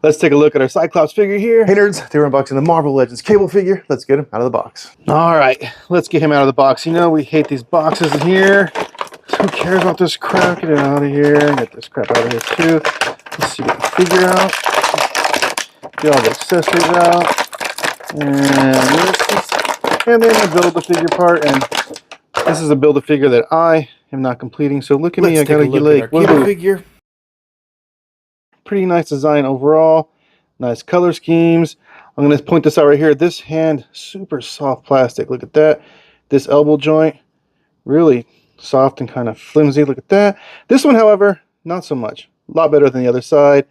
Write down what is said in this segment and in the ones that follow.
Let's take a look at our Cyclops figure here. Hey nerds, they were unboxing the Marvel Legends cable figure. Let's get him out of the box. All right, let's get him out of the box. You know, we hate these boxes in here. Who cares about this crap? Get it out of here. Get this crap out of here too. Let's see, get the figure out. Get all the accessories out. And then build the figure part. And this is a build a figure that I am not completing. So look at me, I got a cable figure. Pretty nice design overall, nice color schemes. I'm going to point this out right here. This hand, super soft plastic. Look at that. This elbow joint, really soft and kind of flimsy. Look at that. This one, however, not so much. A lot better than the other side.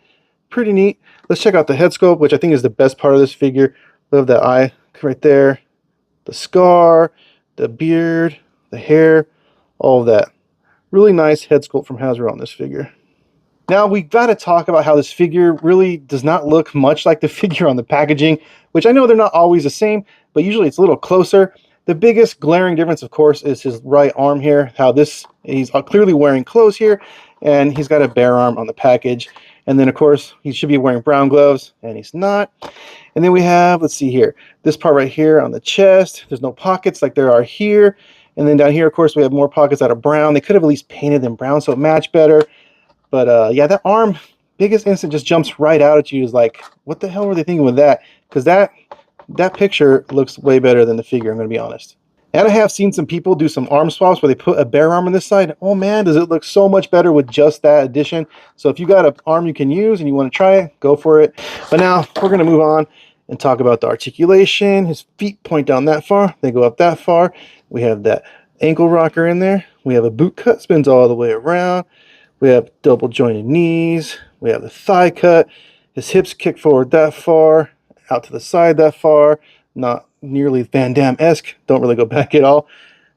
Pretty neat. Let's check out the head sculpt, which I think is the best part of this figure. Love that eye right there. The scar, the beard, the hair, all of that. Really nice head sculpt from Hasbro on this figure. Now, we've got to talk about how this figure really does not look much like the figure on the packaging, which I know they're not always the same, but usually it's a little closer. The biggest glaring difference, of course, is his right arm here. How he's clearly wearing clothes here, and he's got a bare arm on the package. And then, of course, he should be wearing brown gloves, and he's not. And then we have, let's see here, this part right here on the chest. There's no pockets like there are here. And then down here, of course, we have more pockets that are brown. They could have at least painted them brown so it matched better. But yeah, that arm, biggest instant just jumps right out at you. Is like, what the hell were they thinking with that? Because that picture looks way better than the figure, I'm going to be honest. And I have seen some people do some arm swaps where they put a bare arm on this side. Oh man, does it look so much better with just that addition. So if you got an arm you can use and you want to try it, go for it. But now we're going to move on and talk about the articulation. His feet point down that far. They go up that far. We have that ankle rocker in there. We have a boot cut, spins all the way around. We have double jointed knees. We have the thigh cut. His hips kick forward that far, out to the side that far. Not nearly Van Damme-esque. Don't really go back at all.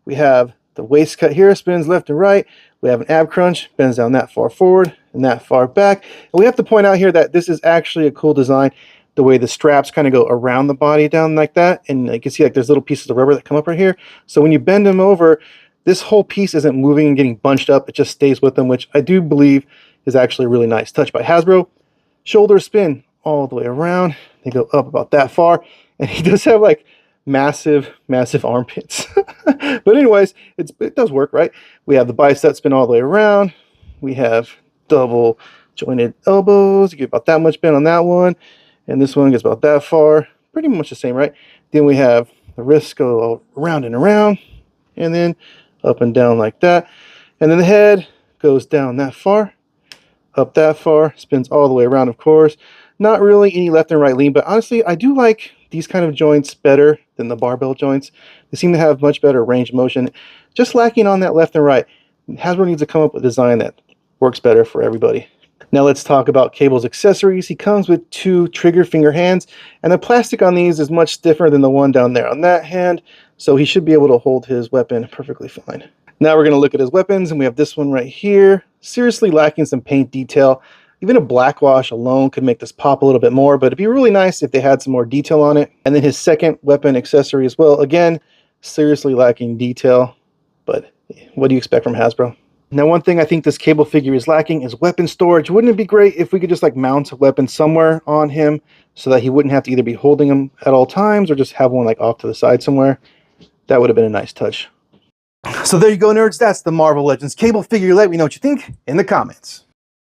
We have the waist cut here, spins left and right. We have an ab crunch, bends down that far forward and that far back. And we have to point out here that this is actually a cool design. The way the straps kind of go around the body down like that. And you can see like there's little pieces of rubber that come up right here. So when you bend them over, this whole piece isn't moving and getting bunched up. It just stays with them, which I do believe is actually a really nice touch by Hasbro. Shoulders spin all the way around. They go up about that far. And he does have like massive, massive armpits. But anyways, it does work, right? We have the bicep spin all the way around. We have double jointed elbows. You get about that much bend on that one. And this one gets about that far. Pretty much the same, right? Then we have the wrists go around and around. And then up and down like that. And then the head goes down that far, up that far, spins all the way around, of course. Not really any left and right lean, but honestly, I do like these kind of joints better than the barbell joints. They seem to have much better range of motion, just lacking on that left and right. Hasbro needs to come up with a design that works better for everybody. Now let's talk about Cable's accessories. He comes with 2 trigger finger hands, and the plastic on these is much stiffer than the one down there on that hand, so he should be able to hold his weapon perfectly fine. Now we're going to look at his weapons, and we have this one right here. Seriously lacking some paint detail. Even a black wash alone could make this pop a little bit more, but it'd be really nice if they had some more detail on it. And then his second weapon accessory as well. Again, seriously lacking detail, but what do you expect from Hasbro? Now, one thing I think this Cable figure is lacking is weapon storage. Wouldn't it be great if we could just like mount a weapon somewhere on him so that he wouldn't have to either be holding them at all times or just have one like off to the side somewhere? That would have been a nice touch. So there you go, nerds. That's the Marvel Legends Cable figure. Let me know what you think in the comments.